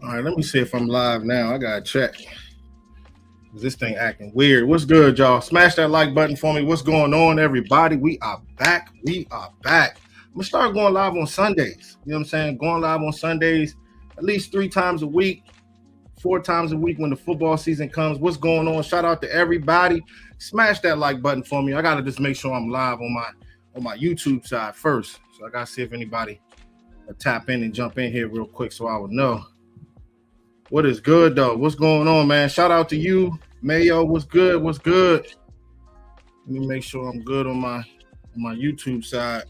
All right, let me see if I'm live now. I gotta check. This thing acting weird. What's good, y'all? Smash that like button for me. What's going on, everybody? We are back. We are back. I'm gonna start going live on Sundays. You know what I'm saying? Going live on Sundays at least 3 times a week, 4 times a week when the football season comes. What's going on? Shout out to everybody. Smash that like button for me. I gotta just make sure I'm live on my YouTube side first. So I gotta see if anybody will tap in and jump in here real quick so I would know. What is good though? What's going on, man? Shout out to you, Mayo. What's good? What's good? Let me make sure I'm good on my YouTube side.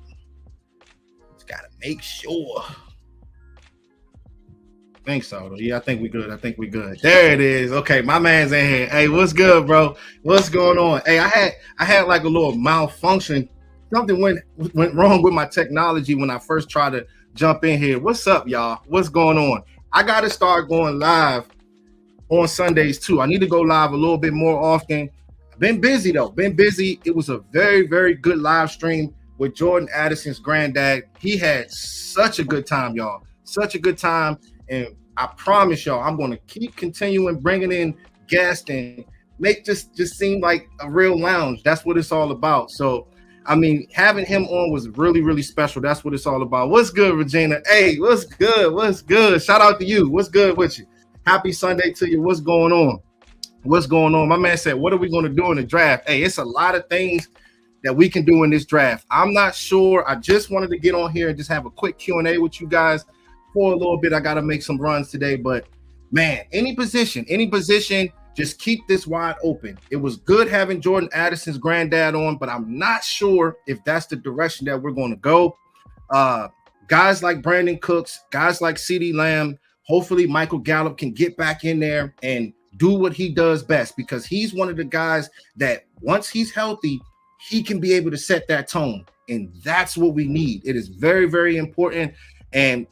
Just gotta make sure. I think so. Yeah, I think we good. There it is. Okay, my man's in here. Hey, what's good, bro? What's going on? Hey, I had like a little malfunction. Something went wrong with my technology when I first tried to jump in here. What's up, y'all? What's going on? I got to start going live on Sundays too. I need to go live a little bit more often. I've been busy though. It was a very, very good live stream with Jordan Addison's granddad. He had such a good time, y'all. Such a good time. And I promise y'all, I'm going to keep continuing bringing in guests and make just seem like a real lounge. That's what it's all about. So, I mean, having him on was really, really special. That's what it's all about. What's good, Regina? Hey, what's good? What's good? Shout out to you. What's good with you? Happy Sunday to you. What's going on? What's going on? My man said, what are we going to do in the draft? Hey, it's a lot of things that we can do in this draft. I'm not sure. I just wanted to get on here and just have a quick Q&A with you guys for a little bit. I got to make some runs today. But, man, any position, just keep this wide open. It was good having Jordan Addison's granddad on, but I'm not sure if that's the direction that we're going to go. Guys like Brandon Cooks, guys like CeeDee Lamb, hopefully Michael Gallup can get back in there and do what he does best, because he's one of the guys that once he's healthy, he can be able to set that tone. And that's what we need. It is very, very important. And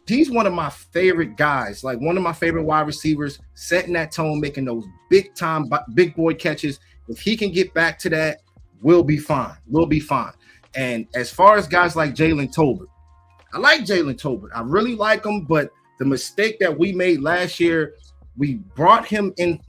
he's one of my favorite guys, like one of my favorite wide receivers, setting that tone, making those big boy catches. If he can get back to that, we'll be fine. And as far as guys like Jalen Tolbert, I like Jalen Tolbert. I really like him, but the mistake that we made last year, we brought him in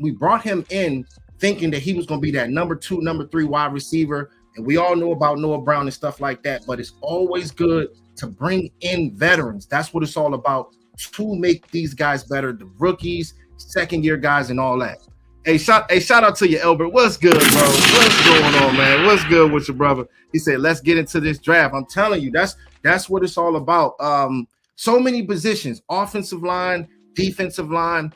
thinking that he was going to be that number 2, number 3 wide receiver. And we all know about Noah Brown and stuff like that, but it's always good to bring in veterans. That's what it's all about, to make these guys better, the rookies, second-year guys, and all that. Hey, shout out to you, Elbert. What's good, bro? What's going on, man? What's good with your brother? He said, let's get into this draft. I'm telling you, that's what it's all about. So many positions, offensive line, defensive line,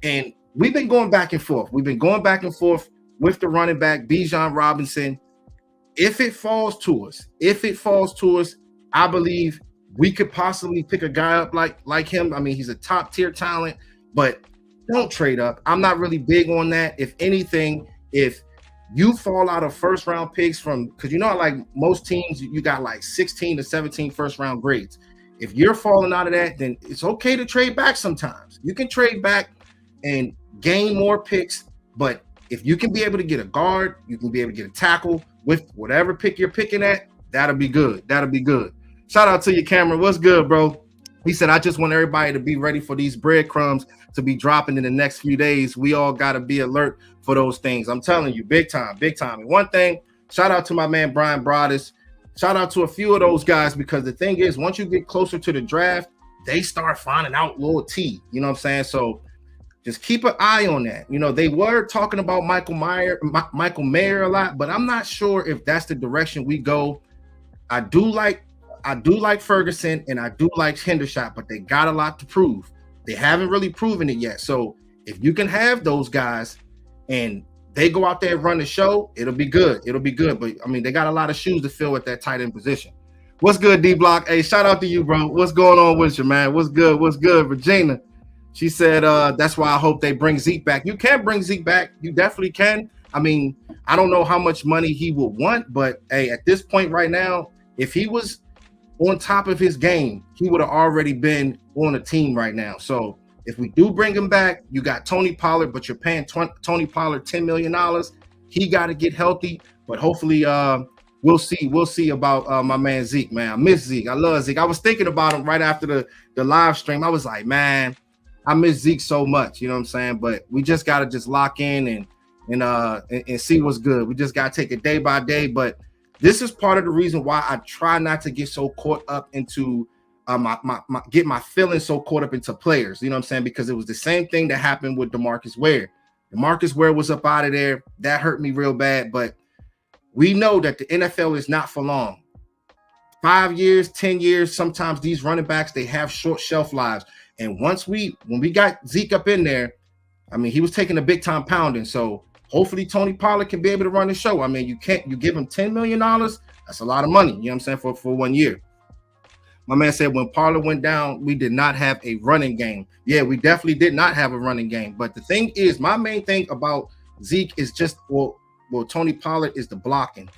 and we've been going back and forth. We've been going back and forth with the running back, Bijan Robinson. If it falls to us, I believe we could possibly pick a guy up like him. I mean, he's a top tier talent, but don't trade up. I'm not really big on that. If anything, if you fall out of first round picks because like most teams, you got like 16 to 17 first round grades. If you're falling out of that, then it's okay to trade back sometimes. You can trade back and gain more picks, but if you can be able to get a guard, you can be able to get a tackle with whatever pick you're picking at, that'll be good. Shout out to you, Cameron. What's good, bro? He said, I just want everybody to be ready for these breadcrumbs to be dropping in the next few days. We all got to be alert for those things. I'm telling you, big time. And one thing, shout out to my man, Brian Broaddus. Shout out to a few of those guys, because the thing is, once you get closer to the draft, they start finding out little T. You know what I'm saying? So just keep an eye on that. They were talking about Michael Mayer a lot, but I'm not sure if that's the direction we go. I do like Ferguson and I do like Hendershot, but they got a lot to prove. They haven't really proven it yet. So if you can have those guys and they go out there and run the show, it'll be good. But I mean, they got a lot of shoes to fill at that tight end position. What's good, D Block? Hey, shout out to you, bro. What's going on with you, man? What's good, Regina? She said, that's why I hope they bring Zeke back. You can bring Zeke back. You definitely can. I mean, I don't know how much money he will want, but hey, at this point right now, if he was on top of his game, he would have already been on a team right now. So if we do bring him back, you got Tony Pollard, but you're paying Tony Pollard $10 million. He got to get healthy, but hopefully we'll see about my man Zeke, man. I miss Zeke. I love Zeke. I was thinking about him right after the live stream. I was like, man, I miss Zeke so much. You know what I'm saying? But we just gotta just lock in and see what's good. We just gotta take it day by day. But this is part of the reason why I try not to get so caught up into get my feelings so caught up into players. You know what I'm saying? Because it was the same thing that happened with DeMarcus Ware. DeMarcus Ware was up out of there. That hurt me real bad. But we know that the NFL is not for long. 5 years, 10 years, sometimes these running backs, they have short shelf lives. And when we got Zeke up in there, I mean, he was taking a big time pounding. So hopefully Tony Pollard can be able to run the show. I mean, you give him $10 million. That's a lot of money. You know what I'm saying? For 1 year. My man said when Pollard went down, we did not have a running game. Yeah, we definitely did not have a running game. But the thing is, my main thing about Zeke is just, well, Tony Pollard is the blocking.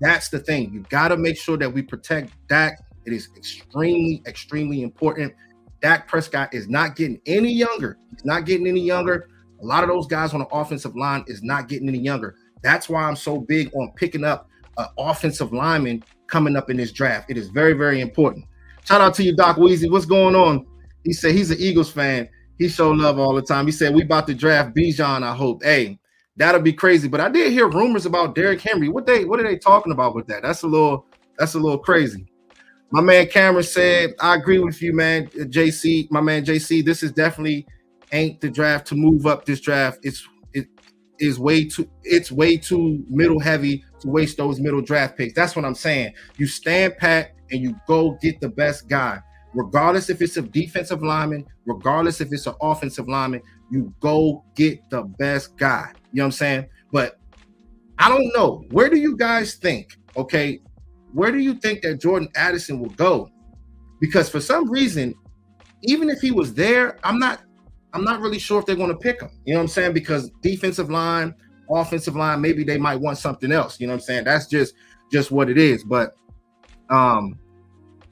That's the thing. You got to make sure that we protect Dak. It is extremely, extremely important. Dak Prescott is not getting any younger. He's not getting any younger. A lot of those guys on the offensive line is not getting any younger. That's why I'm so big on picking up an offensive lineman coming up in this draft. It is very, very important. Shout out to you, Doc Weezy. What's going on? He said he's an Eagles fan. He show love all the time. He said we about to draft Bijan, I hope. Hey, that'll be crazy. But I did hear rumors about Derrick Henry. What are they talking about with that? That's a little crazy. My man Cameron said, I agree with you, man. JC, my man JC, this is definitely ain't the draft to move up this draft. It's way too middle heavy to waste those middle draft picks. That's what I'm saying. You stand pat and you go get the best guy. Regardless if it's a defensive lineman, regardless if it's an offensive lineman, you go get the best guy. You know what I'm saying? But I don't know. Where do you guys think, okay, where do you think that Jordan Addison will go? Because for some reason, even if he was there, I'm not really sure if they're going to pick him. You know what I'm saying? Because defensive line, offensive line, maybe they might want something else. You know what I'm saying? That's just what it is. But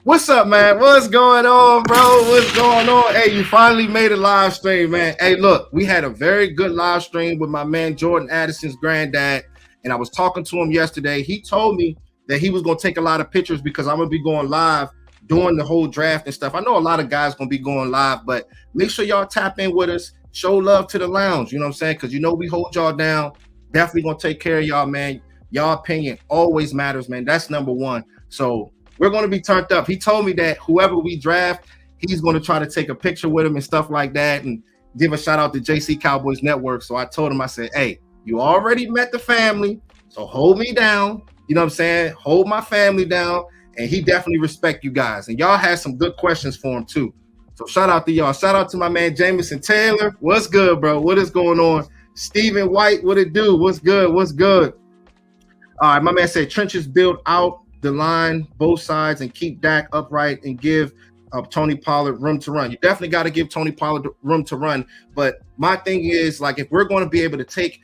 what's up, man? What's going on, bro? What's going on? Hey, you finally made a live stream, man. Hey, look, we had a very good live stream with my man Jordan Addison's granddad, and I was talking to him yesterday. He told me that he was going to take a lot of pictures because I'm going to be going live during the whole draft and stuff. I know a lot of guys going to be going live, but make sure y'all tap in with us. Show love to the lounge, you know what I'm saying? Because you know we hold y'all down. Definitely going to take care of y'all, man. Y'all opinion always matters, man. That's number one. So we're going to be turned up. He told me that whoever we draft, he's going to try to take a picture with him and stuff like that and give a shout out to JC Cowboys Network. So I told him, I said, hey, you already met the family, so hold me down. You know what I'm saying? Hold my family down. And he definitely respect you guys. And y'all had some good questions for him too. So shout out to y'all. Shout out to my man Jameson Taylor. What's good, bro? What is going on? Stephen White, what it do? What's good? What's good? All right, my man said trenches build out the line, both sides, and keep Dak upright and give Tony Pollard room to run. You definitely got to give Tony Pollard room to run. But my thing is, like, if we're going to be able to take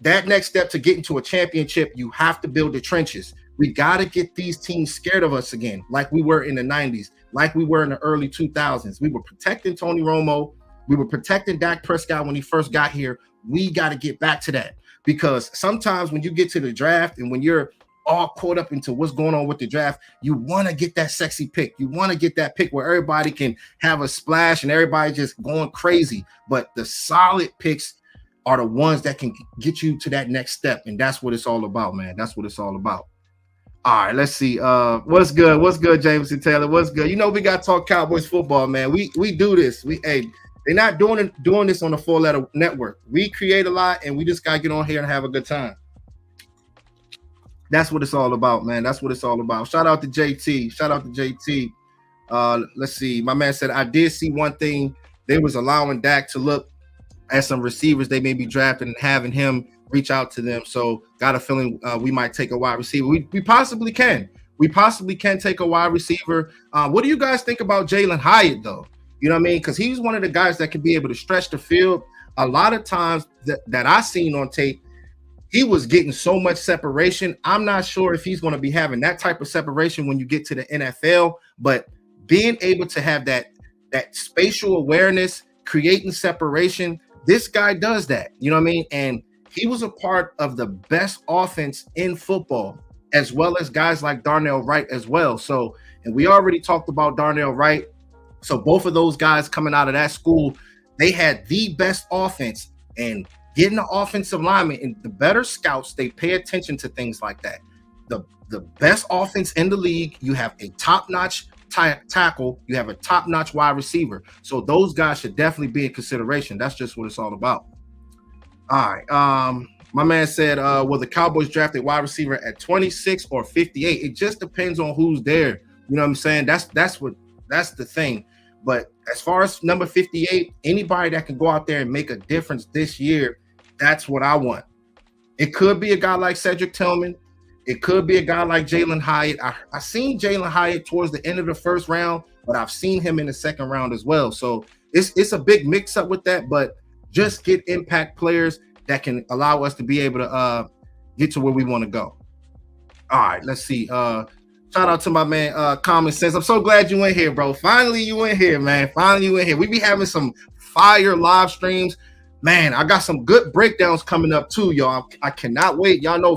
that next step to get into a championship, you have to build the trenches. We got to get these teams scared of us again, like we were in the 90s, like we were in the early 2000s. We were protecting Tony Romo. We were protecting Dak Prescott when he first got here. We got to get back to that, because sometimes when you get to the draft and when you're all caught up into what's going on with the draft, you want to get that sexy pick. You want to get that pick where everybody can have a splash and everybody just going crazy. But the solid picks are the ones that can get you to that next step. And that's what it's all about, man. That's what it's all about. All right, let's see. What's good? What's good, Jameson Taylor? What's good? You know, we got to talk Cowboys football, man. We do this. They're not doing this on the 4-letter network. We create a lot, and we just got to get on here and have a good time. That's what it's all about, man. That's what it's all about. Shout out to JT. Shout out to JT. Let's see. My man said, I did see one thing. They was allowing Dak to look at some receivers they may be drafting and having him reach out to them. So got a feeling we might take a wide receiver. We possibly can. We possibly can take a wide receiver. What do you guys think about Jalen Hyatt, though? You know what I mean? Because he's one of the guys that can be able to stretch the field. A lot of times that I seen on tape, he was getting so much separation. I'm not sure if he's going to be having that type of separation when you get to the NFL, but being able to have that spatial awareness, creating separation, this guy does that. You know what I mean? And he was a part of the best offense in football, as well as guys like Darnell Wright as well. So, and we already talked about Darnell Wright. So both of those guys coming out of that school, they had the best offense, and getting the offensive lineman and the better scouts, they pay attention to things like that. The best offense in the league, you have a top-notch tackle, you have a top-notch wide receiver. So those guys should definitely be in consideration. That's just what it's all about. All right. My man said, will the Cowboys draft a wide receiver at 26 or 58? It just depends on who's there. You know what I'm saying? That's the thing. But as far as number 58, anybody that can go out there and make a difference this year, that's what I want. It could be a guy like Cedric Tillman. It could be a guy like Jalen Hyatt. I seen Jalen Hyatt towards the end of the first round, but I've seen him in the second round as well. So it's a big mix-up with that, but just get impact players that can allow us to be able to get to where we want to go. All right, let's see. Shout out to my man, Common Sense. I'm so glad you in here, bro. Finally, you in here, man. Finally, you in here. We be having some fire live streams. Man, I got some good breakdowns coming up too, y'all. I cannot wait. Y'all know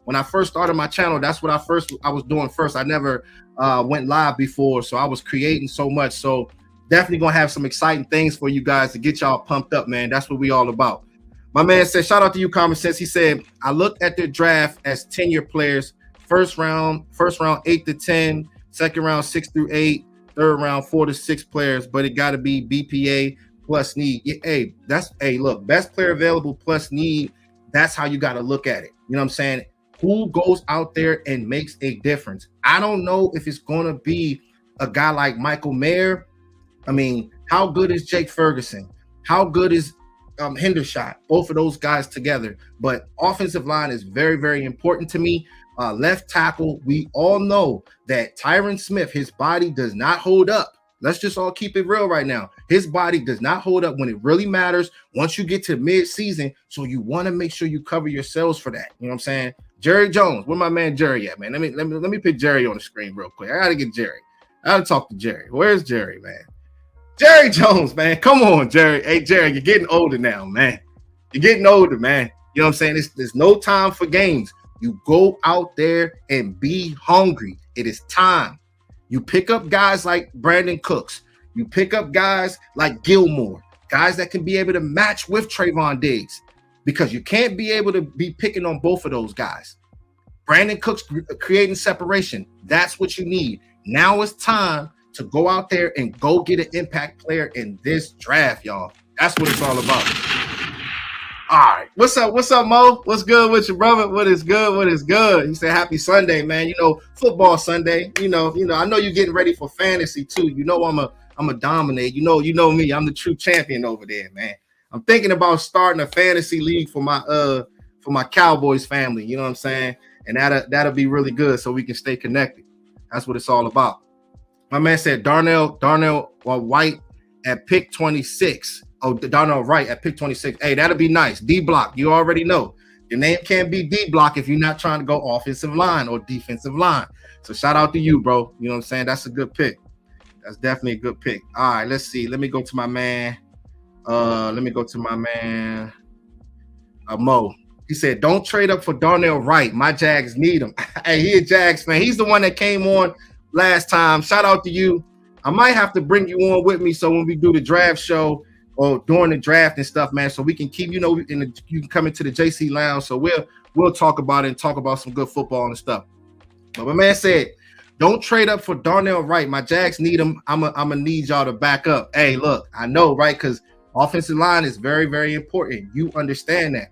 when I first started my channel, that's what I was doing first. I never went live before, so I was creating so much. So definitely gonna have some exciting things for you guys to get y'all pumped up, man. That's what we all about. My man said, shout out to you, Common Sense. He said, I look at their draft as 10-year players. First round 8 to 10, second round 6 through 8, third round 4 to 6 players, but it got to be BPA plus need. Look, best player available plus need. That's how you got to look at it. You know what I'm saying? Who goes out there and makes a difference? I don't know if it's going to be a guy like Michael Mayer. I mean, how good is Jake Ferguson? How good is Hendershot? Both of those guys together. But offensive line is very, very important to me. Left tackle, we all know that Tyron Smith, his body does not hold up. Let's just all keep it real right now. His body does not hold up when it really matters once you get to mid-season. So you want to make sure you cover yourselves for that. You know what I'm saying? Jerry Jones, where my man Jerry at, man? Let me put Jerry on the screen real quick. I gotta get Jerry. I gotta talk to Jerry. Where's Jerry, man? Jerry Jones, man. Come on, Jerry. Hey, Jerry, you're getting older now, man. You're getting older, man. You know what I'm saying? There's no time for games. You go out there and be hungry. It is time. You pick up guys like Brandon Cooks. You pick up guys like Gilmore, guys that can be able to match with Trayvon Diggs, because you can't be able to be picking on both of those guys. Brandon Cooks creating separation. That's what you need. Now it's time to go out there and go get an impact player in this draft, y'all. That's what it's all about. All right. What's up, Mo? What's good with you, brother? What is good? He said, happy Sunday, man. You know, football Sunday. You know, I know you're getting ready for fantasy too. You know, I'm a dominate. You know me. I'm the true champion over there, man. I'm thinking about starting a fantasy league for my Cowboys family. You know what I'm saying? And that'll be really good, so we can stay connected. That's what it's all about. My man said Darnell White at pick 26. Oh, Darnell Wright at pick 26. Hey, that'll be nice. D-block. You already know. Your name can't be D-block if you're not trying to go offensive line or defensive line. So shout out to you, bro. You know what I'm saying? That's a good pick. That's definitely a good pick. All right, let's see. Let me go to my man. Mo. He said, don't trade up for Darnell Wright. My Jags need him. Hey, he a Jags fan. He's the one that came on last time. Shout out to you. I might have to bring you on with me so when we do the draft show or during the draft and stuff, man, so we can keep, you can come into the JC Lounge. So we'll talk about it and talk about some good football and stuff. But my man said, don't trade up for Darnell Wright. My Jags need him. I'm gonna need y'all to back up. Hey, look, I know, right? Because offensive line is very, very important. You understand that.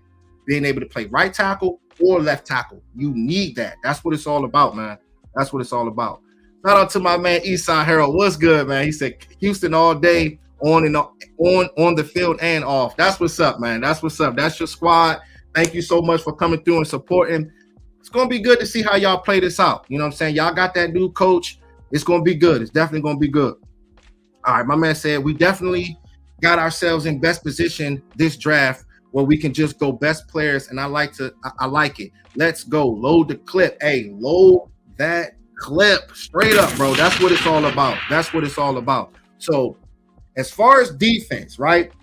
Being able to play right tackle or left tackle. You need that. That's what it's all about, man. That's what it's all about. Shout out to my man Eastside Harold. What's good, man? He said Houston all day, on the field and off. That's what's up, man. That's what's up. That's your squad. Thank you so much for coming through and supporting. It's gonna be good to see how y'all play this out. You know what I'm saying? Y'all got that new coach. It's gonna be good. It's definitely gonna be good. All right, my man said we definitely got ourselves in best position this draft where we can just go best players, and I like it. Let's go. Load the clip. Hey, load that clip straight up, bro. That's what it's all about. That's what it's all about. So as far as defense, right?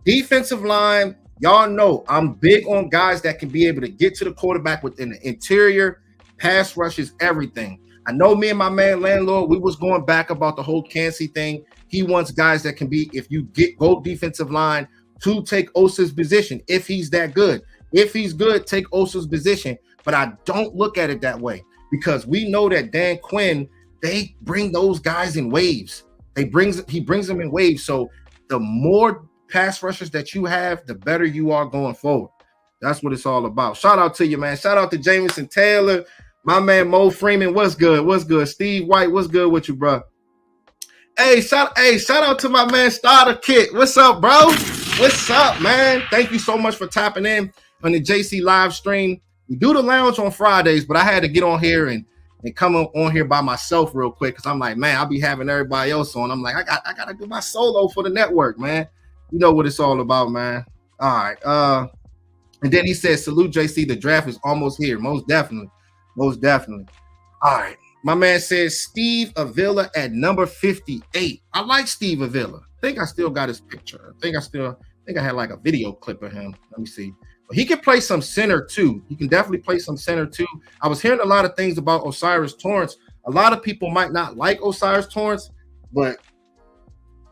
Defensive line, y'all know I'm big on guys that can be able to get to the quarterback within the interior, pass rushes, everything. I know me and my man landlord, we was going back about the whole Cansey thing. He wants guys that can be, if you get go defensive line, to take Osa's position if he's that good. If he's good, take Osa's position. But I don't look at it that way because we know that Dan Quinn, they bring those guys in waves. He brings them in waves. So the more pass rushers that you have, the better you are going forward. That's what it's all about. Shout out to you, man. Shout out to Jamison Taylor, my man Mo Freeman. What's good? What's good? Steve White, what's good with you, bro? Hey, shout out to my man Starter Kit. What's up, bro? What's up, man? Thank you so much for tapping in on the JC live stream. We do the lounge on Fridays, but I had to get on here and come on here by myself real quick because I'm like, man, I'll be having everybody else on. I'm like, I gotta do my solo for the network, man. You know what it's all about, man. All right. And then he says, salute JC. The draft is almost here. Most definitely. Most definitely. All right. My man says Steve Avila at number 58. I like Steve Avila. I think I still got his picture. I think I had like a video clip of him. Let me see. But he can play some center too. He can definitely play some center too. I was hearing a lot of things about Osiris Torrance. A lot of people might not like Osiris Torrance, but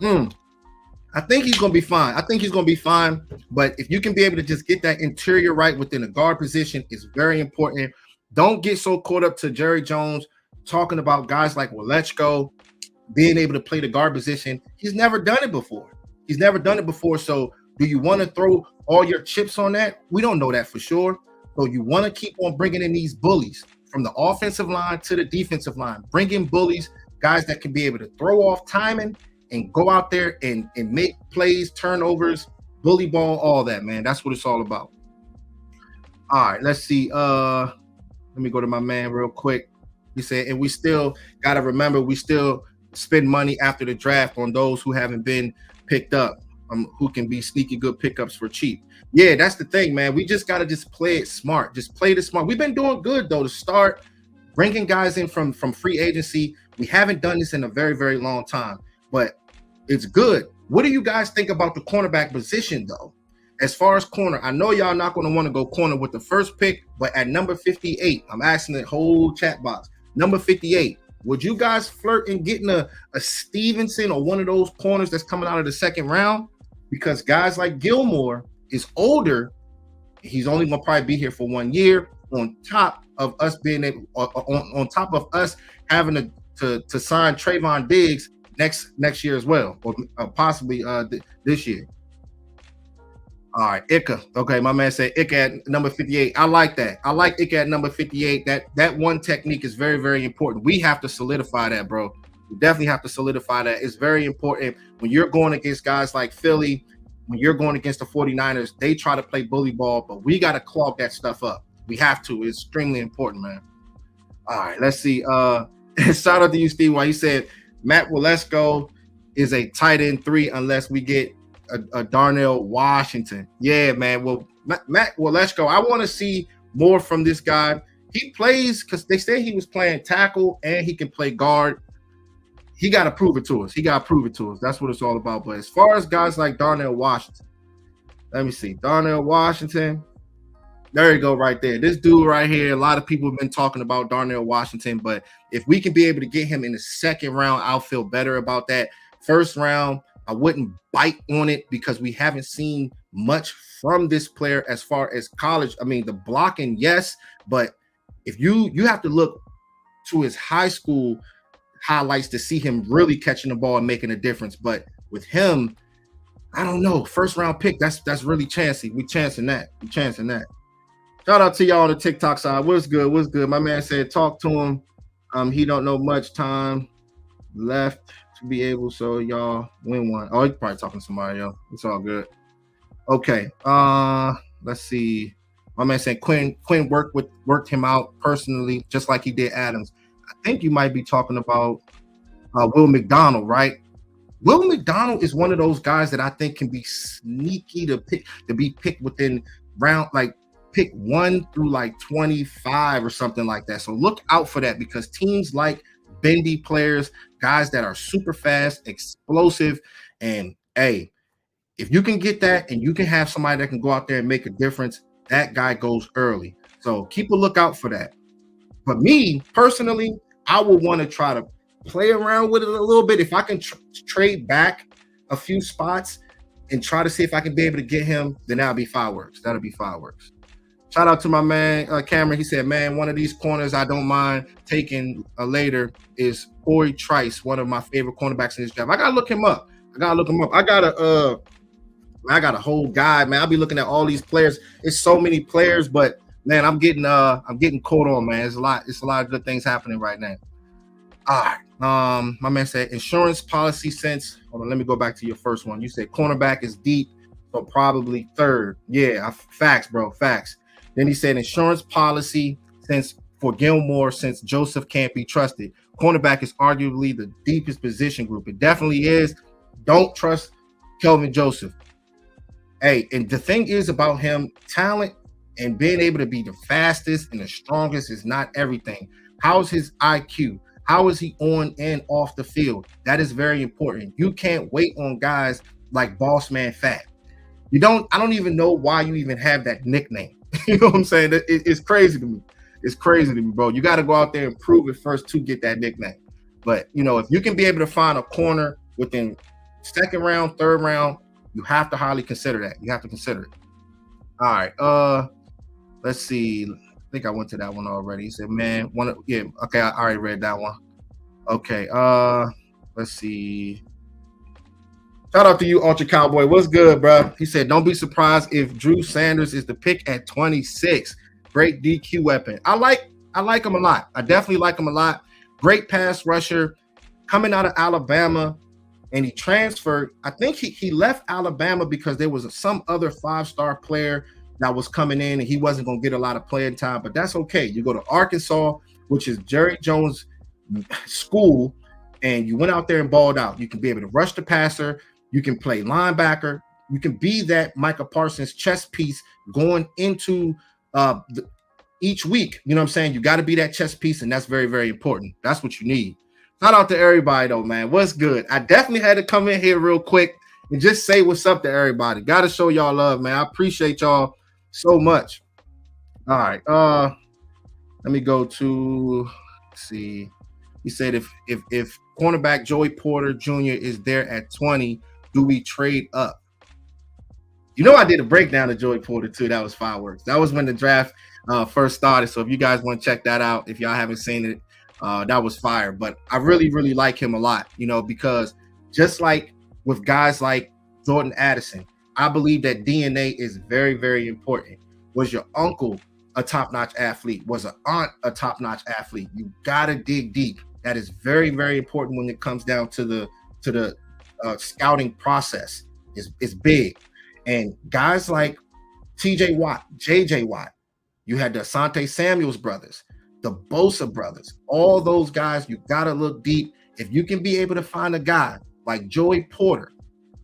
I think he's going to be fine. But if you can be able to just get that interior right within the guard position, it's very important. Don't get so caught up to Jerry Jones talking about guys like Walechko being able to play the guard position. He's never done it before. So do you want to throw all your chips on that? We don't know that for sure. So you want to keep on bringing in these bullies from the offensive line to the defensive line. Bring in bullies, guys that can be able to throw off timing and go out there and make plays, turnovers, bully ball, all that, man. That's what it's all about. All right, let's see. Let me go to my man real quick. He said, and we still got to remember, we still spend money after the draft on those who haven't been picked up, who can be sneaky good pickups for cheap. Yeah, that's the thing, man. We just got to just play it smart. Just play it smart. We've been doing good, though, to start bringing guys in from free agency. We haven't done this in a very, very long time, but it's good. What do you guys think about the cornerback position, though? As far as corner, I know y'all not going to want to go corner with the first pick, but at number 58, I'm asking the whole chat box, number 58, would you guys flirt in getting a Stevenson or one of those corners that's coming out of the second round? Because guys like Gilmore is older. He's only going to probably be here for 1 year on top of us being able, on top of us having to sign Trayvon Diggs next year as well, or possibly this year. All right, Ika. Okay, my man said Ika at number 58. I like that. I like Ika at number 58. That one technique is very, very important. We have to solidify that, bro. We definitely have to solidify that. It's very important when you're going against guys like Philly, when you're going against the 49ers, they try to play bully ball, but we got to clog that stuff up. We have to. It's extremely important, man. All right, let's see. Shout out to you, Steve. Why he said Matt Walesco is a tight end 3 unless we get a Darnell Washington. Yeah, man. Well, Matt Walesco, I want to see more from this guy. He plays because they say he was playing tackle and he can play guard. He got to prove it to us. That's what it's all about. But as far as guys like Darnell Washington, let me see. Darnell Washington. There you go, right there. This dude right here, a lot of people have been talking about Darnell Washington, but if we can be able to get him in the second round, I'll feel better about that. First round, I wouldn't bite on it because we haven't seen much from this player as far as college. I mean, the blocking, yes, but if you have to look to his high school highlights to see him really catching the ball and making a difference. But with him, I don't know. First round pick, that's really chancy. We chancing that. Shout out to y'all on the TikTok side. What's good? My man said talk to him. He don't know much time left to be able, so y'all win one. Oh, he's probably talking to somebody else. It's all good. Okay. Let's see. My man said Quinn worked him out personally, just like he did Adams. I think you might be talking about Will McDonald, right? Will McDonald is one of those guys that I think can be sneaky to be picked within round, like pick 1 through like 25 or something like that. So look out for that because teams like bendy players, guys that are super fast, explosive, and hey, if you can get that and you can have somebody that can go out there and make a difference, that guy goes early. So keep a lookout for that. But me personally, I would want to try to play around with it a little bit. If I can trade back a few spots and try to see if I can be able to get him, then that'll be fireworks. That'll be fireworks. Shout out to my man Cameron. He said, "Man, one of these corners I don't mind taking later is Corey Trice, one of my favorite cornerbacks in this draft. I gotta look him up. I got a whole guide, man. I'll be looking at all these players. It's so many players, but man, I'm getting caught on, man. It's a lot of good things happening right now. All right. My man said insurance policy since. Hold on, let me go back to your first one. You said cornerback is deep, so probably third. Yeah, facts, bro. Facts. Then he said insurance policy since for Gilmore since Joseph can't be trusted. Cornerback is arguably the deepest position group. It definitely is. Don't trust Kelvin Joseph. Hey, and the thing is about him, talent and being able to be the fastest and the strongest is not everything. How's his IQ? How is he on and off the field? That is very important. You can't wait on guys like Boss Man Fat. I don't even know why you even have that nickname. You know what I'm saying? It's crazy to me. It's crazy to me, bro. You got to go out there and prove it first to get that nickname. But, if you can be able to find a corner within second round, third round, you have to highly consider that. You have to consider it. All right. Let's see. I think I went to that one already. He said, man, okay, I already read that one. Okay. Let's see. Shout out to you, Ultra Cowboy. What's good, bro? He said, don't be surprised if Drew Sanders is the pick at 26. Great DQ weapon. I like him a lot. I definitely like him a lot. Great pass rusher. Coming out of Alabama. And he transferred. I think he left Alabama because there was some other 5-star player that was coming in and he wasn't going to get a lot of playing time, but that's okay. You go to Arkansas, which is Jerry Jones' school, and you went out there and balled out. You can be able to rush the passer. You can play linebacker. You can be that Micah Parsons chess piece going into each week. You know what I'm saying? You got to be that chess piece, and that's very, very important. That's what you need. Shout out to everybody, though, man. What's good? I definitely had to come in here real quick and just say what's up to everybody. Got to show y'all love, man. I appreciate y'all so much. All right. Let me go to, let's see. He said if cornerback Joey Porter Jr. is there at 20, do we trade up? I did a breakdown of Joey Porter, too. That was fireworks. That was when the draft first started. So if you guys want to check that out, if y'all haven't seen it, that was fire. But I really, really like him a lot, because just like with guys like Jordan Addison, I believe that DNA is very, very important. Was your uncle a top-notch athlete? Was an aunt a top-notch athlete? You got to dig deep. That is very, very important when it comes down to the scouting process. It's big. And guys like TJ Watt, JJ Watt, you had the Asante Samuels brothers, the Bosa brothers, all those guys, you got to look deep. If you can be able to find a guy like Joey Porter,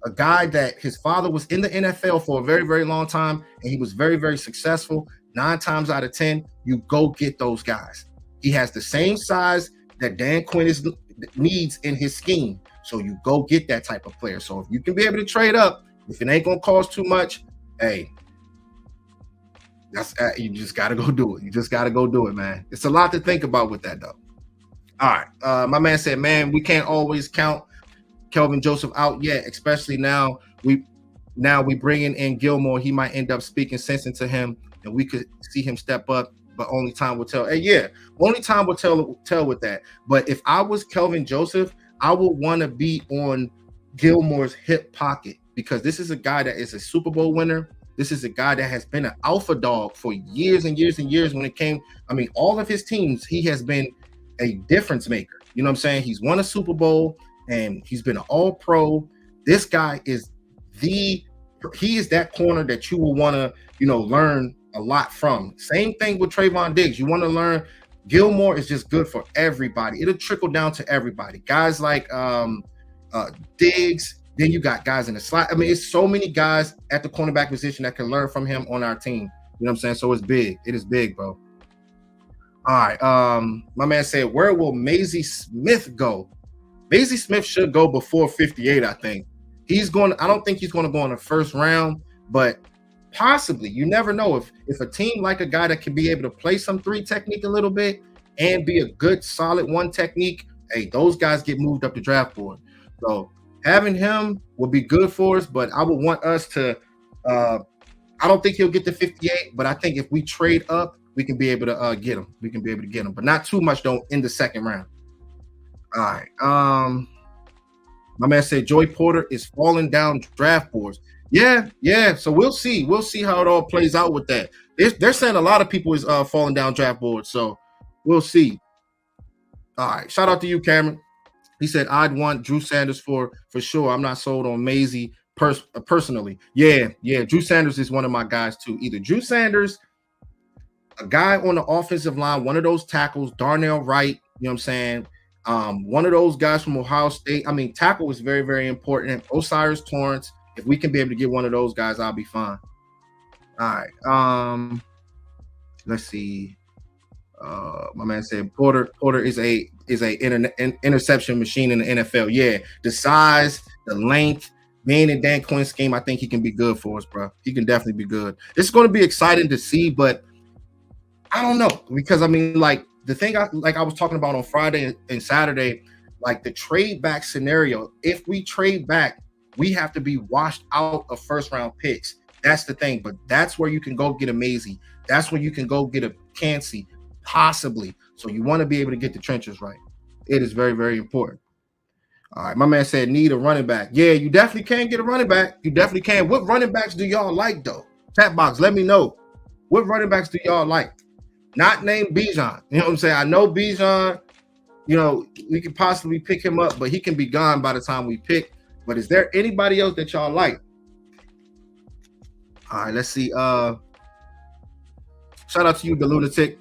a guy that his father was in the NFL for a very, very long time, and he was very, very successful, 9 times out of 10, you go get those guys. He has the same size that Dan Quinn needs in his scheme. So you go get that type of player. So if you can be able to trade up, if it ain't going to cost too much, hey, you just got to go do it. You just got to go do it, man. It's a lot to think about with that, though. All right. My man said, man, we can't always count Kelvin Joseph out yet, especially now we bringing in Gilmore. He might end up speaking sense into him, and we could see him step up, but only time will tell. Hey, yeah, only time will tell with that. But if I was Kelvin Joseph, I would want to be on Gilmore's hip pocket, because this is a guy that is a Super Bowl winner. This is a guy that has been an alpha dog for years and years and years when it came. I mean, all of his teams, he has been a difference maker. You know what I'm saying? He's won a Super Bowl and he's been an all-pro. This guy is he is that corner that you will want to, learn a lot from. Same thing with Trayvon Diggs. You want to learn. Gilmore is just good for everybody. It'll trickle down to everybody. Guys like Diggs. Then you got guys in the slot. I mean, it's so many guys at the cornerback position that can learn from him on our team. You know what I'm saying? So it's big. It is big, bro. All right. My man said, where will Maisie Smith go? Maisie Smith should go before 58, I think. I don't think he's going to go in the first round, but possibly. You never know. If a team like a guy that can be able to play some 3 technique a little bit, and be a good solid one technique, hey, those guys get moved up the draft board. So having him will be good for us, but I would want us to. I don't think he'll get to 58, but I think if we trade up, we can be able to get him. We can be able to get him, but not too much though in the second round. All right. My man said Joey Porter is falling down draft boards. Yeah, yeah. So we'll see. We'll see how it all plays out with that. They're saying a lot of people is falling down draft boards. So we'll see. All right. Shout out to you, Cameron. He said I'd want Drew Sanders for sure. I'm not sold on Maisie personally. Yeah, yeah. Drew Sanders is one of my guys too. Either Drew Sanders, a guy on the offensive line, one of those tackles, Darnell Wright. You know what I'm saying? One of those guys from Ohio State. I mean, tackle is very, very important. Osiris Torrance. If we can be able to get one of those guys, I'll be fine. All right. Let's see. My man said Porter is a interception machine in the NFL. Yeah, the size, the length, being in Dan Quinn's scheme, I think he can be good for us, bro. He can definitely be good. It's going to be exciting to see, but I don't know, because I mean, like the thing I was talking about on Friday and Saturday, like the trade back scenario. If we trade back, we have to be washed out of first round picks. That's the thing. But that's where you can go get a Maisie. That's where you can go get a Cansey, possibly. So you want to be able to get the trenches right. It is very, very important. All right, my man said need a running back. Yeah, you definitely can get a running back. You definitely can. What running backs do y'all like though? Chat box, let me know. What running backs do y'all like? Not named Bijan. You know what I'm saying? I know Bijan, you know, we could possibly pick him up, but he can be gone by the time we pick. But is there anybody else that y'all like? All right, let's see. Shout out to you, the lunatic.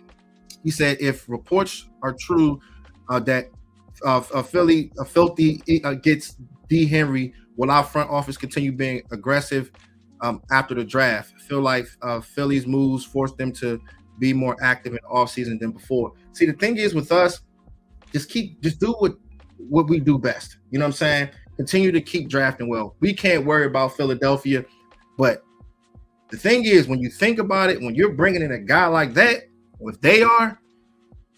He said if reports are true that Philly filthy gets D. Henry, will our front office continue being aggressive after the draft? Feel like Philly's moves forced them to be more active in off season than before. See, the thing is with us, just do what we do best. You know what I'm saying? Continue to keep drafting well. We can't worry about Philadelphia, but the thing is, when you think about it, when you're bringing in a guy like that, if they are,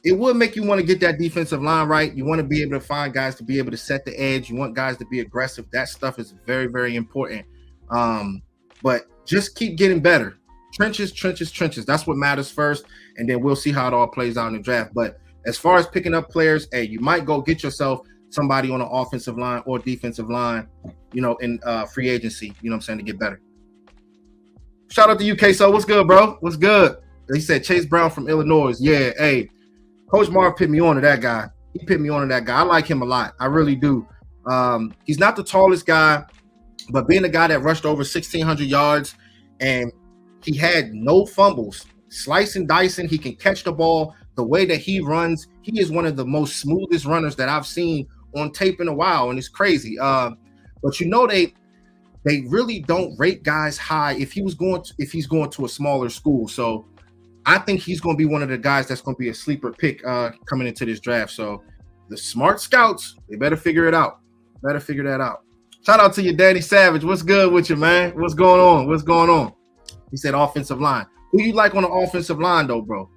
it would make you want to get that defensive line right. You want to be able to find guys to be able to set the edge. You want guys to be aggressive. That stuff is very, very important. But just keep getting better. Trenches. That's what matters first, and then we'll see how it all plays out in the draft. But as far as picking up players, hey, you might go get yourself somebody on the offensive line or defensive line, you know, in free agency, you know what I'm saying, to get better. Shout out to UK. So what's good, bro? What's good? He said Chase Brown from Illinois. Yeah, hey, Coach Marv put me on to that guy. He put me on to that guy. I like him a lot. I really do. He's not the tallest guy, but being a guy that rushed over 1,600 yards and he had no fumbles, slicing, dicing, he can catch the ball. The way that he runs, he is one of the most smoothest runners that I've seen on tape in a while, and it's crazy. But you know they really don't rate guys high if he's going to a smaller school. So I think he's going to be one of the guys that's going to be a sleeper pick coming into this draft. So the smart scouts, they better figure it out. Better figure that out. Shout out to you, Danny Savage. What's good with you, man? What's going on? What's going on? He said offensive line. Who you like on the offensive line, though, bro?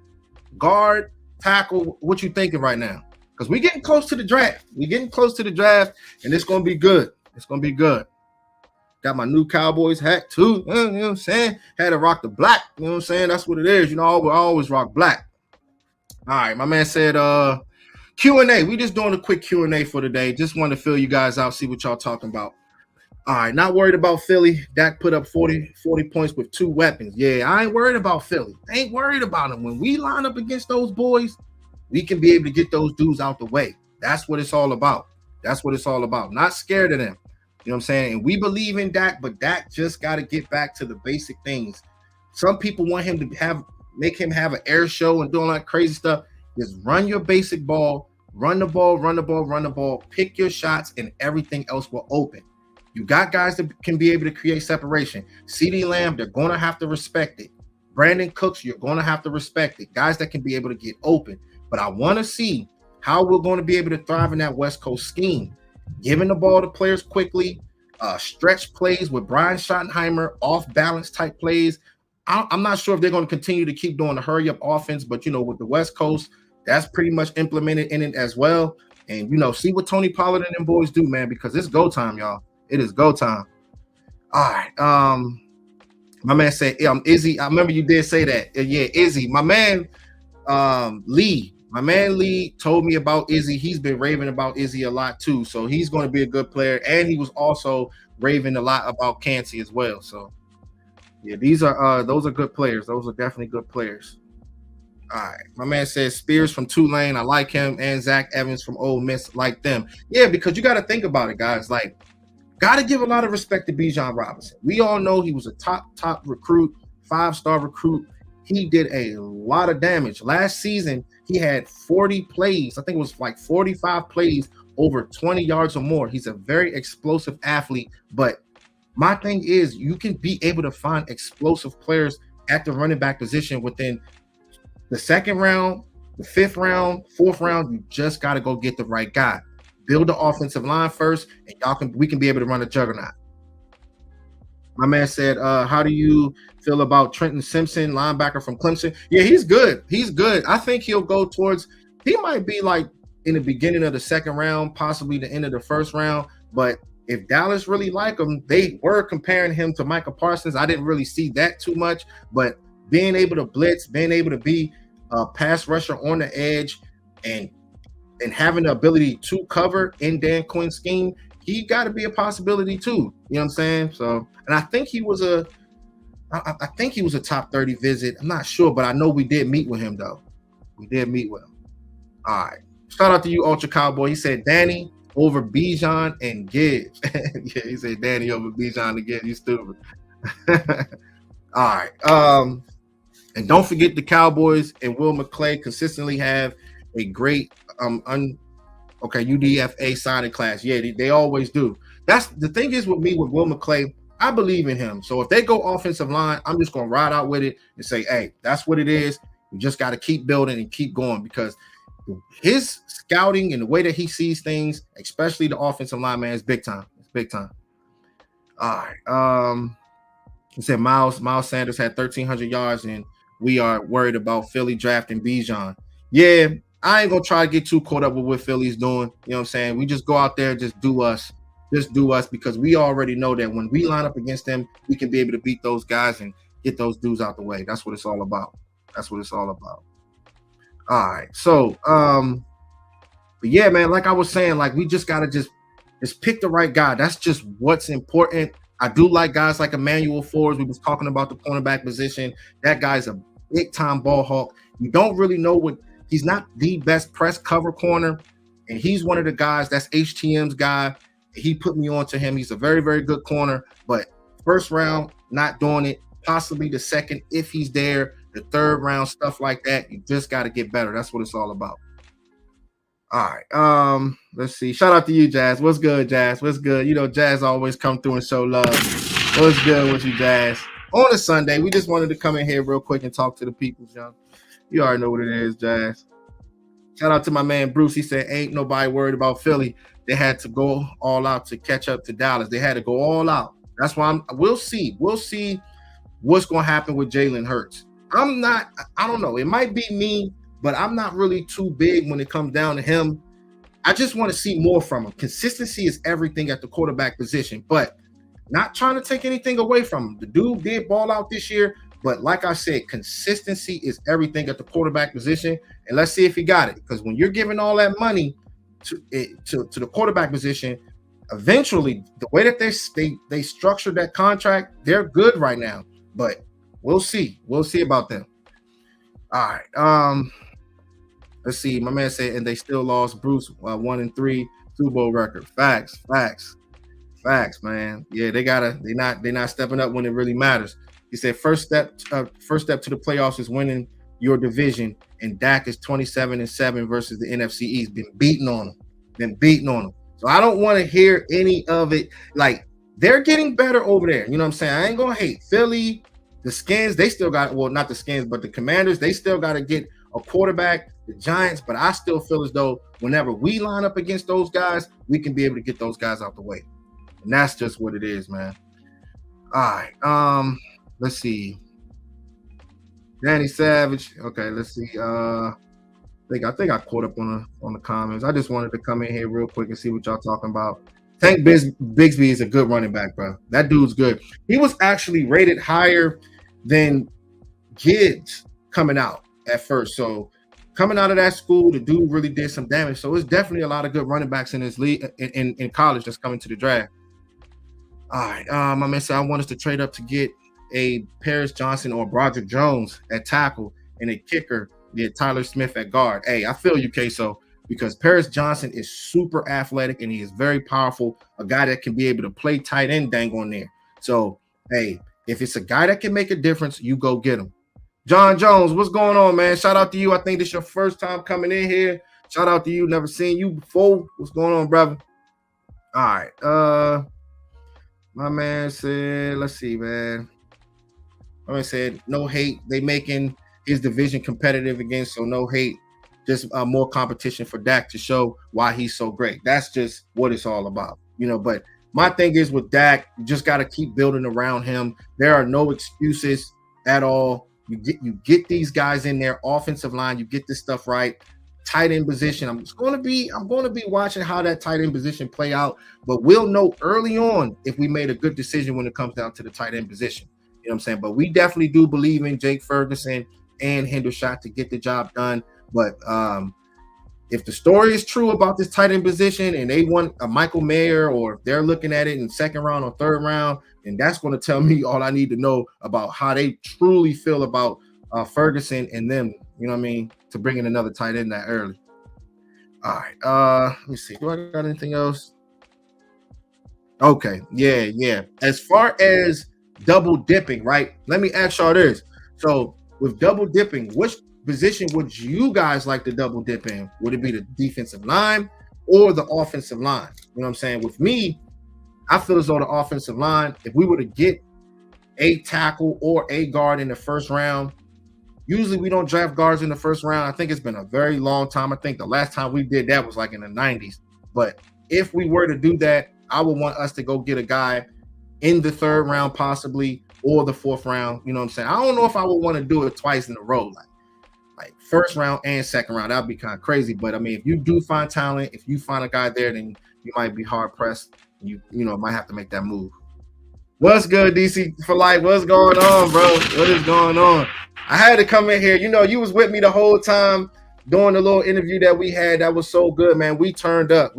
Guard, tackle, what you thinking right now? Because we're getting close to the draft. We're getting close to the draft, and it's going to be good. It's going to be good. Got my new Cowboys hat, too. You know what I'm saying? Had to rock the black. You know what I'm saying? That's what it is. You know, I always rock black. All right, my man said Q&A. We just doing a quick Q&A for today. Just wanted to fill you guys out, see what y'all talking about. All right, not worried about Philly. Dak put up 40 points with 2 weapons. Yeah, I ain't worried about Philly. I ain't worried about them. When we line up against those boys, we can be able to get those dudes out the way. That's what it's all about. That's what it's all about. Not scared of them. You know what I'm saying? And we believe in Dak, but Dak just got to get back to the basic things. Some people want him to make him have an air show and doing like crazy stuff. Just run your basic ball, run the ball, pick your shots, and everything else will open. You got guys that can be able to create separation. CeeDee Lamb, they're going to have to respect it. Brandon Cooks, you're going to have to respect it. Guys that can be able to get open. But I want to see how we're going to be able to thrive in that West Coast scheme. Giving the ball to players quickly, stretch plays with Brian Schottenheimer, off-balance type plays. I'm not sure if they're going to continue to keep doing the hurry-up offense, but, you know, with the West Coast, That's pretty much implemented in it as well. And see what Tony Pollard and them boys do, man, because it's go time, y'all. It is go time. All right. My man said, Izzy. I remember you did say that. Yeah, Izzy. My man, Lee. My man Lee told me about Izzy. He's been raving about Izzy a lot too. So he's going to be a good player. And he was also raving a lot about Cansey as well. So yeah, those are good players. Those are definitely good players. All right. My man says Spears from Tulane. I like him. And Zach Evans from Ole Miss. Like them. Yeah, because you got to think about it, guys. Like, got to give a lot of respect to Bijan Robinson. We all know he was a top recruit, 5-star recruit. He did a lot of damage. Last season, he had 40 plays. I think it was like 45 plays over 20 yards or more. He's a very explosive athlete. But my thing is, you can be able to find explosive players at the running back position within the second round, the fifth round, fourth round. You just got to go get the right guy. Build the offensive line first, and we can be able to run a juggernaut. My man said, how do you feel about Trenton Simpson, linebacker from Clemson? Yeah, he's good. He's good. I think he might be like in the beginning of the second round, possibly the end of the first round. But if Dallas really like him, they were comparing him to Micah Parsons. I didn't really see that too much, but being able to blitz, being able to be a pass rusher on the edge, and having the ability to cover in Dan Quinn's scheme, he got to be a possibility too. You know what I'm saying? So, and I think he was a top 30 visit. I'm not sure, but I know we did meet with him though. We did meet with him. All right. Shout out to you, Ultra Cowboy. He said Danny over Bijan and Gibbs. Yeah, he said Danny over Bijan and Gibbs. You stupid. All right. And don't forget the Cowboys and Will McClay consistently have a great UDFA signing class. Yeah, they always do. That's the thing is with me with Will McClay, I believe in him. So if they go offensive line, I'm just gonna ride out with it and say, hey, that's what it is. You just got to keep building and keep going, because his scouting and the way that he sees things, especially the offensive line, man, is big time. It's big time. All right. He said Miles Sanders had 1,300 yards, and we are worried about Philly drafting Bijan. Yeah, I ain't gonna try to get too caught up with what Philly's doing. You know what I'm saying? We just go out there, just do us, because we already know that when we line up against them, we can be able to beat those guys and get those dudes out the way. That's what it's all about. All right. So, but yeah, man, like I was saying, like we just gotta just pick the right guy. That's just what's important. I do like guys like Emmanuel Forbes. We was talking about the cornerback position. That guy's a big time ball hawk. You don't really know he's not the best press cover corner, and he's one of the guys that's HTM's guy. He put me on to him. He's a very, very good corner, but first round, not doing it. Possibly the second, if he's there, the third round, stuff like that. You just got to get better. That's what it's all about. All right. Let's see. Shout out to you, Jazz. What's good, Jazz? What's good? You know, Jazz always come through and show love. What's good with you, Jazz? On a Sunday, we just wanted to come in here real quick and talk to the people, John. You already know what it is, Jazz. Shout out to my man Bruce. He said, ain't nobody worried about Philly. They had to go all out to catch up to Dallas. They had to go all out. That's why we'll see. We'll see what's going to happen with Jalen Hurts. I don't know. It might be me, but I'm not really too big when it comes down to him. I just want to see more from him. Consistency is everything at the quarterback position, but not trying to take anything away from him. The dude did ball out this year, but like I said, consistency is everything at the quarterback position. And let's see if he got it. Because when you're giving all that money to the quarterback position, eventually the way that they structured that contract, they're good right now. But we'll see. We'll see about them. All right. Let's see. My man said, and they still lost Bruce 1-3 Super Bowl record. Facts, man. Yeah, they're not stepping up when it really matters. He said first step to the playoffs is winning your division, and Dak is 27-7 versus the NFC East. Been beating on them. So I don't want to hear any of it. Like, they're getting better over there. You know what I'm saying? I ain't gonna hate Philly. The Skins, they still got, well, not the Skins, but the Commanders, they still got to get a quarterback. The Giants, but I still feel as though whenever we line up against those guys, we can be able to get those guys out the way. And that's just what it is, man. All right. Let's see. Danny Savage. Okay, let's see. think I caught up on the comments. I just wanted to come in here real quick and see what y'all talking about. Bigsby is a good running back, bro. That dude's good. He was actually rated higher than Gibbs coming out at first. So coming out of that school, the dude really did some damage. So it's definitely a lot of good running backs in this league in college that's coming to the draft. All right, my man said I want us to trade up to get a Paris Johnson or Broderick Jones at tackle and a kicker, get Tyler Smith at guard. Hey, I feel you, Queso, because Paris Johnson is super athletic and he is very powerful, a guy that can be able to play tight end dang on there. So, hey, if it's a guy that can make a difference, you go get him. John Jones, what's going on, man? Shout out to you. I think this is your first time coming in here. Shout out to you. Never seen you before. What's going on, brother? All right. My man said, let's see, man. My man said, no hate. They making his division competitive again, so no hate. Just more competition for Dak to show why he's so great. That's just what it's all about, you know. But my thing is with Dak, you just got to keep building around him. There are no excuses at all. You get these guys in there, offensive line. You get this stuff right. Tight end position. I'm going to be watching how that tight end position play out. But we'll know early on if we made a good decision when it comes down to the tight end position. You know what I'm saying? But we definitely do believe in Jake Ferguson and Hendershot to get the job done. But if the story is true about this tight end position and they want a Michael Mayer or they're looking at it in second round or third round, then that's going to tell me all I need to know about how they truly feel about Ferguson and them, you know what I mean, to bring in another tight end that early. All right. Let me see. Do I got anything else? Okay. Yeah. As far as double dipping, right? Let me ask y'all this. So with double dipping, which position would you guys like to double dip in? Would it be the defensive line or the offensive line? You know what I'm saying? With me, I feel as though the offensive line, if we were to get a tackle or a guard in the first round, usually we don't draft guards in the first round. I think it's been a very long time. I think the last time we did that was like in the 90s. But if we were to do that, I would want us to go get a guy in the third round possibly or the fourth round. You know what I'm saying? I don't know if I would want to do it twice in a row, like first round and second round. That would be kind of crazy. But I mean, if you do find talent, if you find a guy there, then you might be hard pressed. You might have to make that move. What's good, DC for life? What's going on, bro? What is going on? I had to come in here. You know, you was with me the whole time doing the little interview that we had. That was so good, man. We turned up,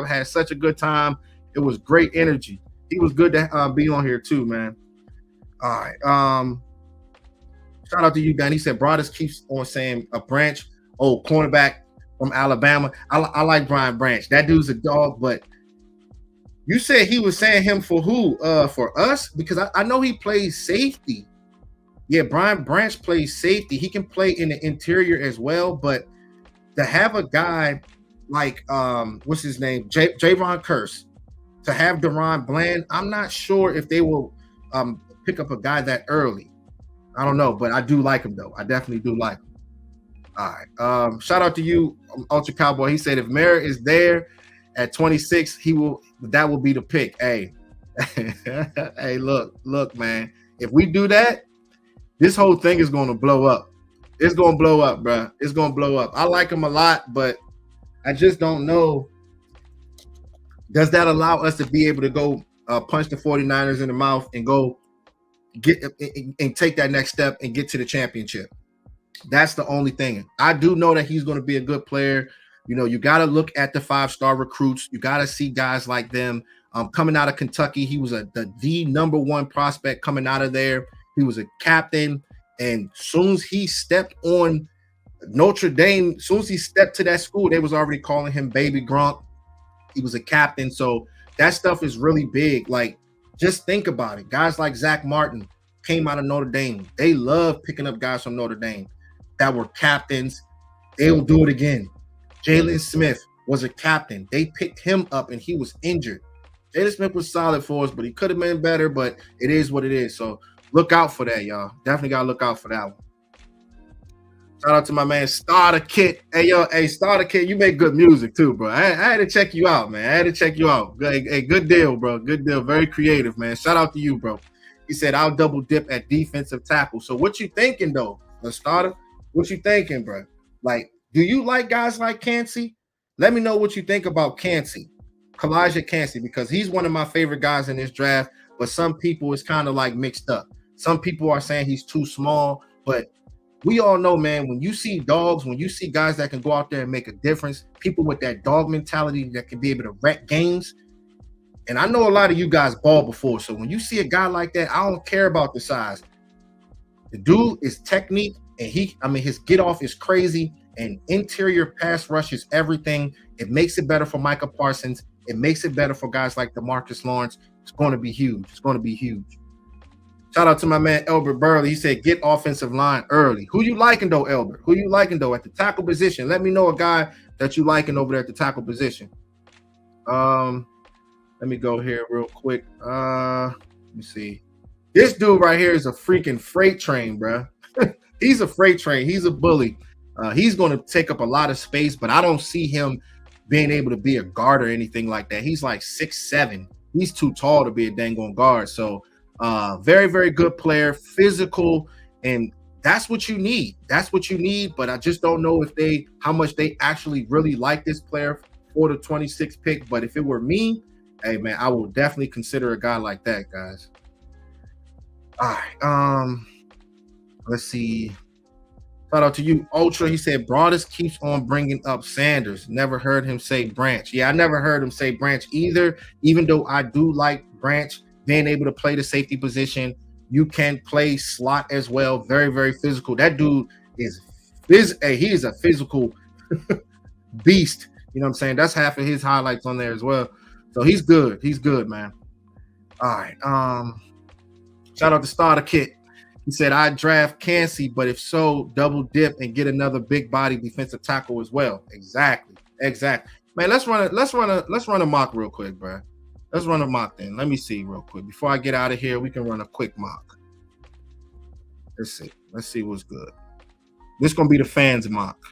had such a good time. It was great energy. He was good to be on here too, man. All right. Shout out to you, Dan. He said Broadus keeps on saying a Branch, cornerback from Alabama. I like Brian Branch. That dude's a dog, but you said he was saying him for who? For us? Because I know he plays safety. Yeah, Brian Branch plays safety. He can play in the interior as well, but to have a guy like what's his name? Javon Curse, to have Deron Bland, I'm not sure if they will pick up a guy that early. I don't know, but I do like him though. I definitely do like him. All right. Shout out to you, Ultra Cowboy. He said if Merritt is there at 26, that will be the pick. Hey, hey, look, man. If we do that, this whole thing is going to blow up. It's going to blow up, bro. It's going to blow up. I like him a lot, but I just don't know. Does that allow us to be able to go punch the 49ers in the mouth and go get and take that next step and get to the championship? That's the only thing. I do know that he's going to be a good player. You know, you got to look at the 5-star recruits. You got to see guys like them. Coming out of Kentucky, he was the number one prospect coming out of there. He was a captain, and soon as he stepped on Notre Dame, soon as he stepped to that school, they was already calling him Baby Gronk. He was a captain, so that stuff is really big. Like, just think about it. Guys like Zach Martin came out of Notre Dame. They love picking up guys from Notre Dame that were captains. They will do it again. Jalen Smith was a captain. They picked him up, and he was injured. Jalen Smith was solid for us, but he could have been better, but it is what it is. So look out for that, y'all. Definitely got to look out for that one. Shout out to my man, Starter Kit. Hey, Starter Kit, you make good music too, bro. I had to check you out, man. I had to check you out. Hey, good deal, bro. Good deal. Very creative, man. Shout out to you, bro. He said, I'll double dip at defensive tackle. So what you thinking, though, the starter? What you thinking, bro? Like, Do you like guys like Cansey? Let me know what you think about Cansey, Kalijah Cansey, because he's one of my favorite guys in this draft. But some people it's kind of like mixed up. Some people are saying he's too small, but we all know, man, when you see dogs, when you see guys that can go out there and make a difference, people with that dog mentality that can be able to wreck games. And I know a lot of you guys ball before, so when you see a guy like that, I don't care about the size. The dude is technique, and his get off is crazy, and interior pass rush is everything. It makes it better for Micah Parsons. It makes it better for guys like DeMarcus Lawrence. It's going to be huge. It's going to be huge. Shout out to my man Elbert Burley. He said, get offensive line early. Who you liking though, Elbert? Who you liking though at the tackle position? Let me know a guy that you liking over there at the tackle position. Let me go here real quick. Let me see. This dude right here is a freaking freight train, bro. He's a freight train. He's a bully. He's going to take up a lot of space, but I don't see him being able to be a guard or anything like that. He's like 6'7". He's too tall to be a dang on guard. So very, very good player, physical, and that's what you need. That's what you need, but I just don't know how much they actually really like this player for the 26th pick. But if it were me, hey, man, I will definitely consider a guy like that, guys. All right. Let's see. Shout out to you, Ultra. He said, Broadus keeps on bringing up Sanders. Never heard him say Branch. Yeah, I never heard him say Branch either, even though I do like Branch being able to play the safety position. You can play slot as well. Very, very physical. That dude he is a physical beast. You know what I'm saying? That's half of his highlights on there as well. So he's good. He's good, man. All right. Shout out to Starter Kit. He said, I'd draft Cansey, but if so, double dip and get another big body defensive tackle as well. Exactly. Man, let's run a mock real quick, bro. Let's run a mock then. Let me see real quick. Before I get out of here, we can run a quick mock. Let's see. Let's see what's good. This is gonna be the fans mock.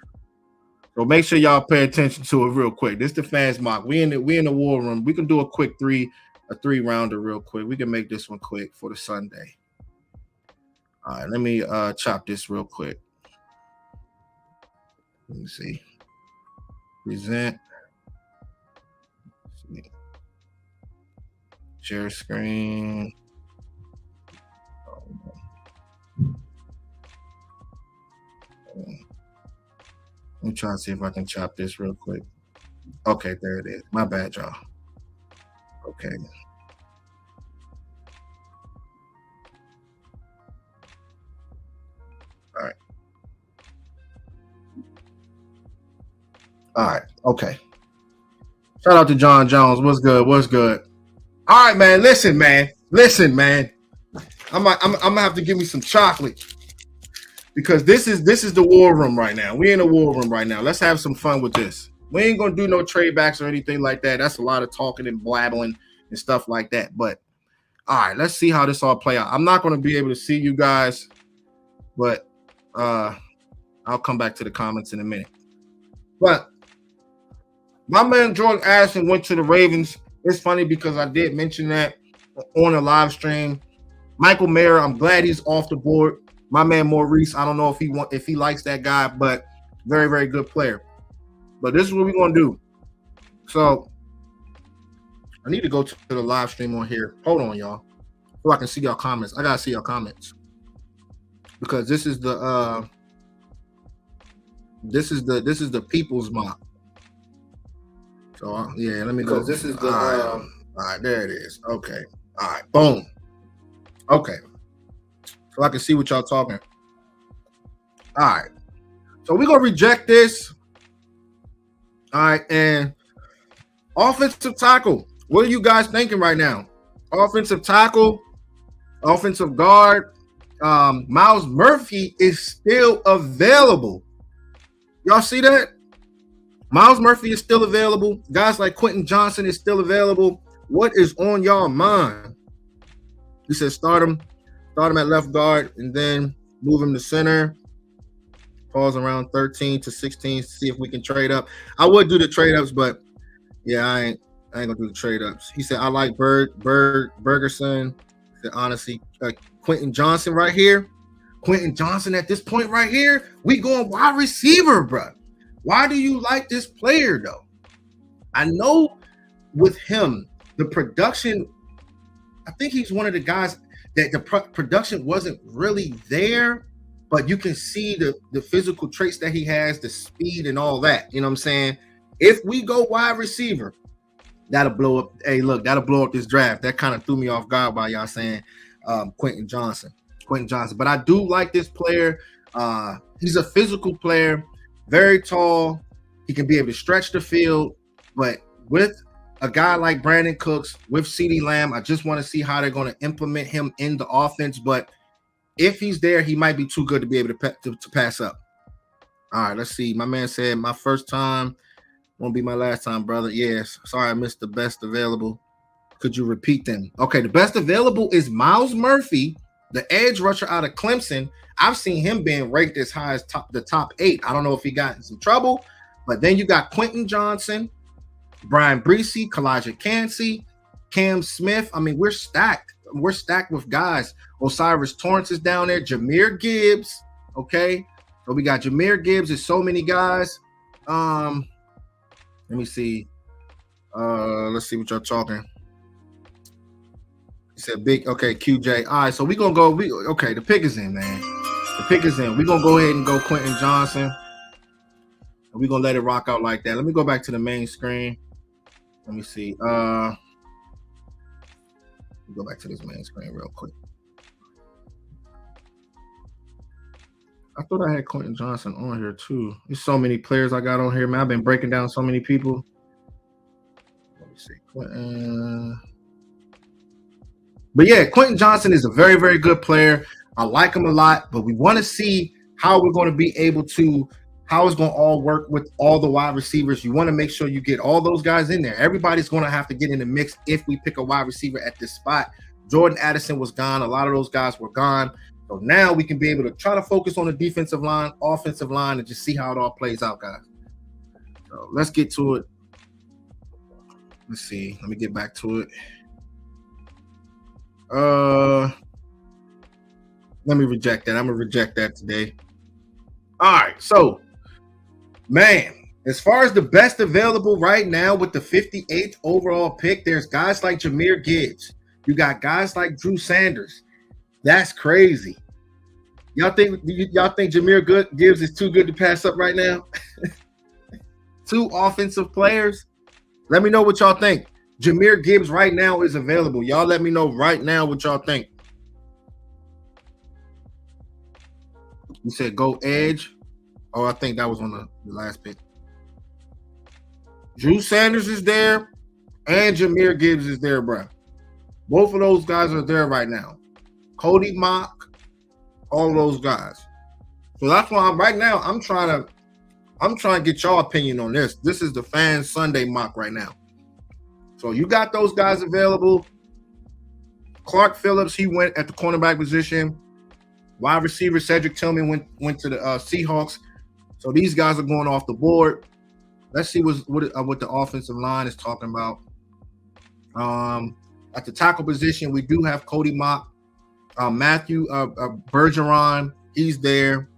So make sure y'all pay attention to it real quick. This is the fans mock. We in the war room. We can do a quick three rounder real quick. We can make this one quick for the Sunday. All right, let me chop this real quick. Let me see. Present. Share screen. Let me try to see if I can chop this real quick. Okay, there it is. My bad, y'all. Okay. All right. Okay. Shout out to John Jones. What's good? All right, man. Listen, man. I'm gonna have to give me some chocolate because this is the war room right now. We in the war room right now. Let's have some fun with this. We ain't gonna do no trade backs or anything like that. That's a lot of talking and blabbling and stuff like that. But all right, let's see how this all play out. I'm not gonna be able to see you guys, but I'll come back to the comments in a minute. But my man Jordan Addison went to the Ravens. It's funny because I did mention that on a live stream. Michael Mayer, I'm glad he's off the board. My man Maurice, I don't know if he likes that guy, but very, very good player. But this is what we're gonna do. So I need to go to the live stream on here. Hold on, y'all, so I can see y'all comments. I gotta see y'all comments because this is the people's mock. So yeah, let me go. This is the all right, there it is. Okay. All right, boom. Okay. So I can see what y'all talking. All right. So we're gonna reject this. All right, and offensive tackle. What are you guys thinking right now? Offensive tackle, offensive guard. Miles Murphy is still available. Y'all see that? Miles Murphy is still available. Guys like Quentin Johnson is still available. What is on y'all mind? He said start him at left guard and then move him to center. Pause around 13 to 16 to see if we can trade up. I would do the trade ups, but yeah, I ain't gonna do the trade ups. He said I like Bergerson. He said honestly, Quentin Johnson right here. Quentin Johnson at this point right here, we going wide receiver, bro. Why do you like this player though? I know with him, the production, I think he's one of the guys that the production wasn't really there, but you can see the physical traits that he has, the speed and all that. You know what I'm saying? If we go wide receiver, that'll blow up. Hey, look, that'll blow up this draft. That kind of threw me off guard by y'all saying Quentin Johnson. But I do like this player. He's a physical player, very tall. He can be able to stretch the field, but with a guy like Brandon Cooks, with CeeDee Lamb, I just want to see how they're going to implement him in the offense. But if he's there, he might be too good to be able to pass up. All right, let's see. My man said, my first time won't be my last time, brother. Yes. Sorry, I missed the best available. Could you repeat them? Okay, the best available is Miles Murphy, the edge rusher out of Clemson. I've seen him being ranked as high as the top 8. I don't know if he got in some trouble, but then you got Quentin Johnson, Brian Breesy, Kalijah Cansey, Cam Smith. I mean, we're stacked. We're stacked with guys. Osiris Torrance is down there. Jahmyr Gibbs. Okay. So we got Jahmyr Gibbs. There's so many guys. Let me see. Let's see what y'all talking. He said big. Okay, QJ. All right, so we're gonna go. Okay, the pick is in, man. The pick is in. We're gonna go ahead and go Quentin Johnson. And we're gonna let it rock out like that. Let me go back to the main screen. Let me see. Go back to this main screen real quick. I thought I had Quentin Johnson on here too. There's so many players I got on here, man. I've been breaking down so many people. Let me see. Quentin. But yeah, Quentin Johnson is a very, very good player. I like him a lot, but we want to see how we're going to be able to, how it's going to all work with all the wide receivers. You want to make sure you get all those guys in there. Everybody's going to have to get in the mix if we pick a wide receiver at this spot. Jordan Addison was gone. A lot of those guys were gone. So now we can be able to try to focus on the defensive line, offensive line, and just see how it all plays out, guys. So let's get to it. Let's see. Let me get back to it. Let me reject that. I'm gonna reject that today. All right, so man, as far as the best available right now with the 58th overall pick, there's guys like Jahmyr Gibbs. You got guys like Drew Sanders. That's crazy. Y'all think Jahmyr Gibbs is too good to pass up right now? 2 offensive players. Let me know what y'all think. Jahmyr Gibbs right now is available. Y'all let me know right now what y'all think. You said go edge. Oh, I think that was on the last pick. Drew Sanders is there, and Jahmyr Gibbs is there, bro. Both of those guys are there right now. Cody Mock, all those guys. So that's why I'm trying to get y'all opinion on this. This is the Fan Sunday mock right now. So you got those guys available. Clark Phillips, he went at the cornerback position. Wide receiver Cedric Tillman went to the Seahawks. So these guys are going off the board. Let's see what the offensive line is talking about. At the tackle position, we do have Cody Mock, Matthew Bergeron. He's there.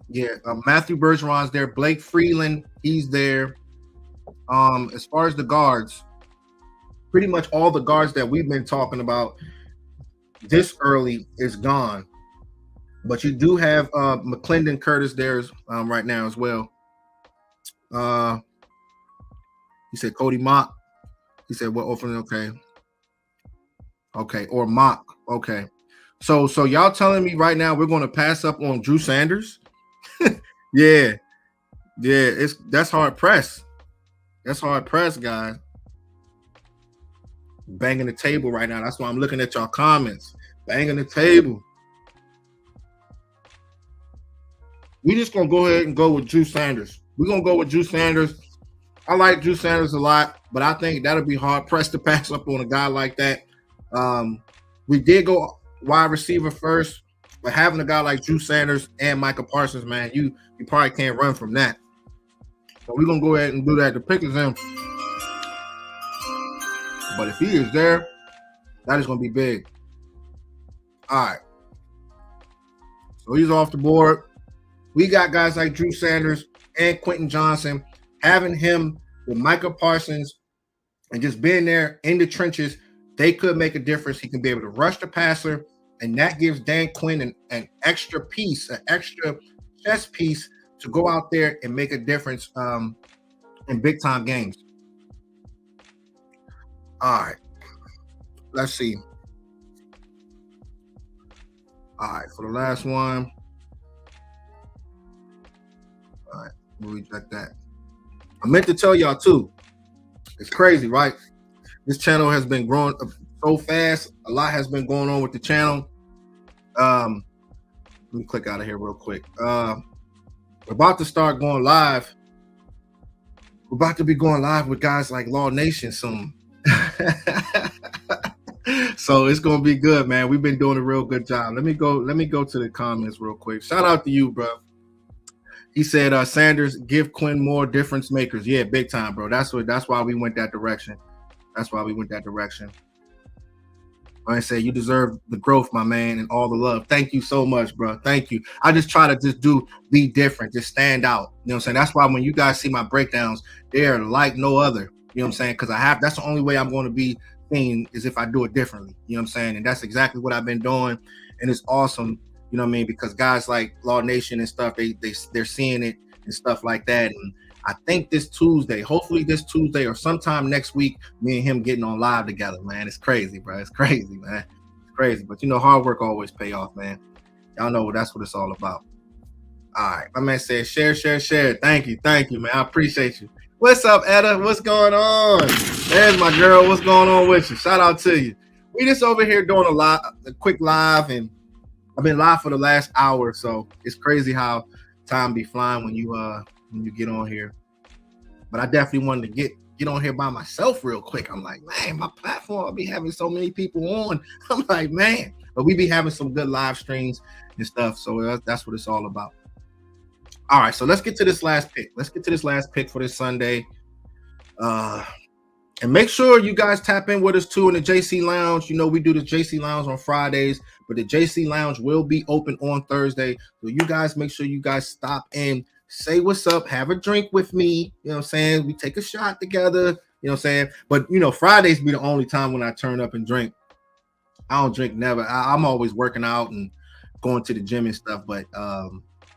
Yeah, Matthew Bergeron's there. Blake Freeland, he's there. As far as the guards, pretty much all the guards that we've been talking about this early is gone. But you do have McClendon Curtis there right now as well. He said Cody Mock. He said what? Okay, or Mock. Okay. So y'all telling me right now we're going to pass up on Drew Sanders? Yeah, that's hard press. That's hard press, guys. Banging the table right now. That's why I'm looking at y'all comments. Banging the table. We just gonna go ahead and go with Drew Sanders. We're gonna go with Drew Sanders. I like Drew Sanders a lot, but I think that'll be hard pressed to pass up on a guy like that. We did go wide receiver first, but having a guy like Drew Sanders and Micah Parsons, man, you probably can't run from that. So we're gonna go ahead and do that. The pick is in. But if he is there, that is gonna be big. All right. So he's off the board. We got guys like Drew Sanders. and Quentin Johnson, having him with Micah Parsons and just being there in the trenches, they could make a difference. He can be able to rush the passer, and that gives Dan Quinn an extra piece, an extra chess piece to go out there and make a difference in big time games. All right, let's see. All right, for the last one. All right, we'll reject that. I meant to tell y'all too. It's crazy, right? This channel has been growing so fast. A lot has been going on with the channel. Let me click out of here real quick. We're about to start going live. We're about to be going live with guys like Law Nation soon. So it's gonna be good, man. We've been doing a real good job. Let me go to the comments real quick. Shout out to you, bro. He said, Sanders, give Quinn more difference makers. Yeah, big time, bro. That's why we went that direction. I say you deserve the growth, my man, and all the love. Thank you so much, bro. Thank you. I just try to be different, just stand out. You know what I'm saying? That's why when you guys see my breakdowns, they're like no other. You know what I'm saying? Because that's the only way I'm going to be seen is if I do it differently. You know what I'm saying? And that's exactly what I've been doing. And it's awesome, you know what I mean? Because guys like Law Nation and stuff, they're seeing it and stuff like that. And I think hopefully this Tuesday or sometime next week, me and him getting on live together, man. It's crazy, bro. It's crazy, man. It's crazy. But hard work always pay off, man. Y'all know that's what it's all about. All right. My man said, share. Thank you, man. I appreciate you. What's up, Etta? What's going on? There's my girl. What's going on with you? Shout out to you. We just over here doing a quick live, and I've been live for the last hour, so it's crazy how time be flying when you get on here. But I definitely wanted to get on here by myself real quick. I'm like, man, my platform, I'll be having so many people on. I'm like, man. But we be having some good live streams and stuff. So that's what it's all about. All right, so let's get to this last pick. For this Sunday. And make sure you guys tap in with us too in the JC Lounge. We do the JC Lounge on Fridays, but the JC Lounge will be open on Thursday. So you guys make sure you guys stop in, say what's up, have a drink with me. You know what I'm saying? We take a shot together. You know what I'm saying? But Fridays be the only time when I turn up and drink. I don't drink never. I'm always working out and going to the gym and stuff. But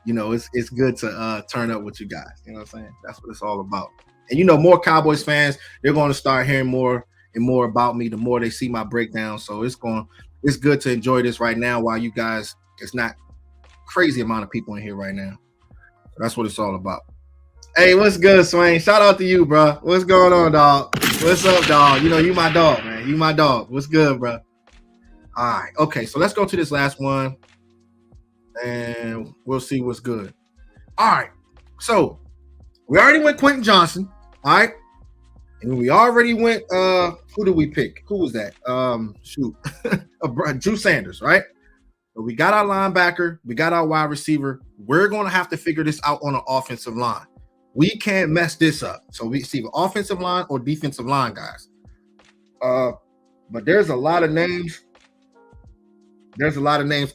it's good to turn up with you guys. You know what I'm saying? That's what it's all about. And more Cowboys fans, they're going to start hearing more and more about me the more they see my breakdown. So it's good to enjoy this right now while you guys, it's not crazy amount of people in here right now. That's what it's all about. Hey, what's good, Swain? Shout out to you, bro. What's going on, dog? What's up, dog? You my dog, man. You my dog. What's good, bro? All right. Okay, so let's go to this last one, and we'll see what's good. All right. So we already went Quentin Johnson. All right. And we already went, who did we pick? Who was that? Drew Sanders, right? So we got our linebacker. We got our wide receiver. We're going to have to figure this out on an offensive line. We can't mess this up. So we see the offensive line or defensive line, guys. But there's a lot of names.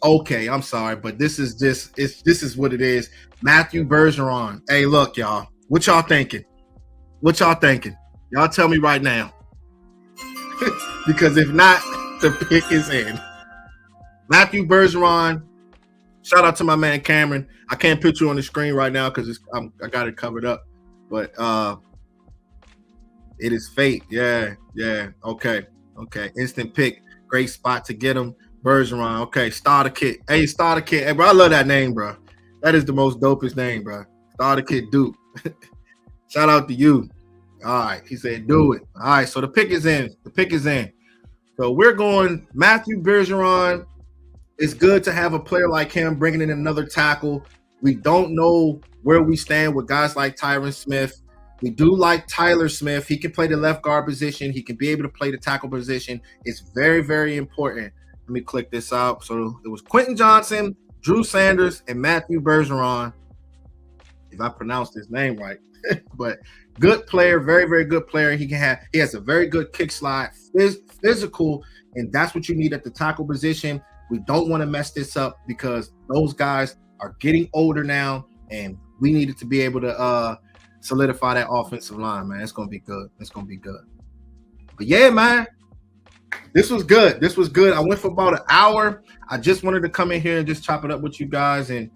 Okay, I'm sorry, but this is what it is. Matthew Bergeron. Hey, look, y'all. What y'all thinking? Y'all tell me right now. Because if not, the pick is in. Matthew Bergeron. Shout out to my man Cameron. I can't put you on the screen right now because I got it covered up. But it is fate. Yeah. Okay. Instant pick. Great spot to get him. Bergeron. Okay. Starter kit. Hey, starter kit. Hey, bro, I love that name, bro. That is the most dopest name, bro. Starter kit Duke. Shout out to you. All right. He said, do it. All right. So the pick is in. So we're going Matthew Bergeron. It's good to have a player like him bringing in another tackle. We don't know where we stand with guys like Tyron Smith. We do like Tyler Smith. He can play the left guard position. He can be able to play the tackle position. It's very, very important. Let me click this out. So it was Quentin Johnson, Drew Sanders, and Matthew Bergeron, if I pronounced his name right. But good player, very, very good player. He has a very good kick slide, physical, and that's what you need at the tackle position. We don't want to mess this up because those guys are getting older now, and we needed to be able to solidify that offensive line, man. It's gonna be good. It's gonna be good. But yeah, man, this was good. This was good. I went for about an hour. I just wanted to come in here and just chop it up with you guys and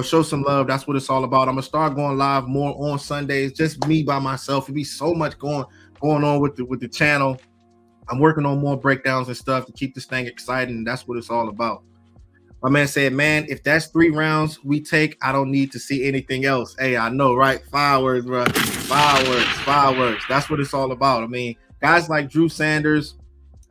show some love. That's what it's all about. I'm gonna start going live more on Sundays, just me by myself. It'd be so much going on with the channel. I'm working on more breakdowns and stuff to keep this thing exciting. And that's what it's all about. My man said, man, if that's 3 rounds we take, I don't need to see anything else. Hey, I know, right? Fireworks, bro. Fireworks. That's what it's all about. I mean, guys like Drew Sanders,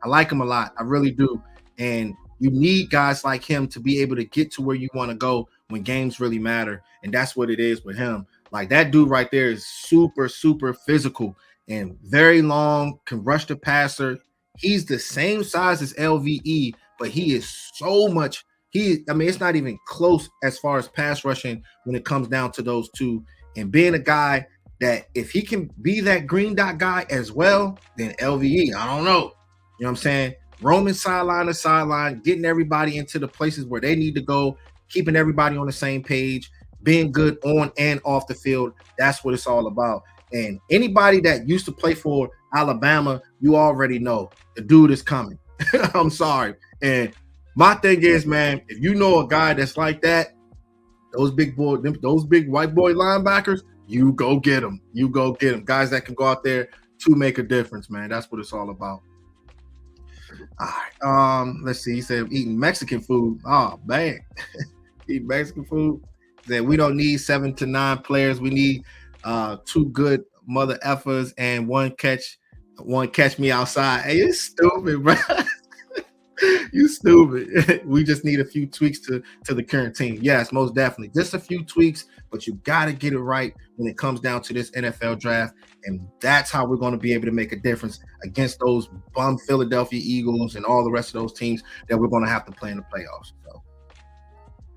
I like him a lot. I really do. And you need guys like him to be able to get to where you want to go when games really matter. And that's what it is with him. Like that dude right there is super, super physical and very long, can rush the passer. He's the same size as LVE, but he is so much. It's not even close as far as pass rushing when it comes down to those two. And being a guy that if he can be that green dot guy as well, then LVE, I don't know. You know what I'm saying? Roaming sideline to sideline, getting everybody into the places where they need to go, keeping everybody on the same page, being good on and off the field. That's what it's all about. And anybody that used to play for Alabama, you already know the dude is coming. I'm sorry. And my thing is, man, if you know a guy that's like that, those big white boy linebackers, you go get them. You go get them. Guys that can go out there to make a difference, man. That's what it's all about. All right. Let's see. He said eating Mexican food. Oh man, eating Mexican food. That we don't need 7 to 9 players. We need 2 good mother effers and one catch me outside. Hey, you stupid, bro. You stupid. We just need a few tweaks to the current team. Yes, most definitely. Just a few tweaks, but you got to get it right when it comes down to this NFL draft. And that's how we're going to be able to make a difference against those bum Philadelphia Eagles and all the rest of those teams that we're going to have to play in the playoffs. So,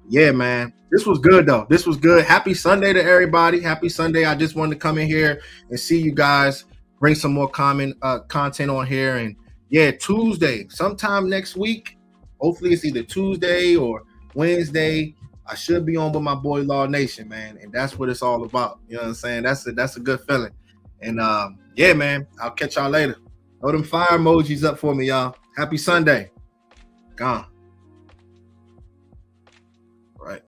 yeah, man. This was good, though. This was good. Happy Sunday to everybody. Happy Sunday. I just wanted to come in here and see you guys, bring some more content on here. And yeah, Tuesday, sometime next week. Hopefully it's either Tuesday or Wednesday. I should be on with my boy Law Nation, man. And that's what it's all about. You know what I'm saying? That's a good feeling. And yeah, man, I'll catch y'all later. Throw them fire emojis up for me, y'all. Happy Sunday. Gone.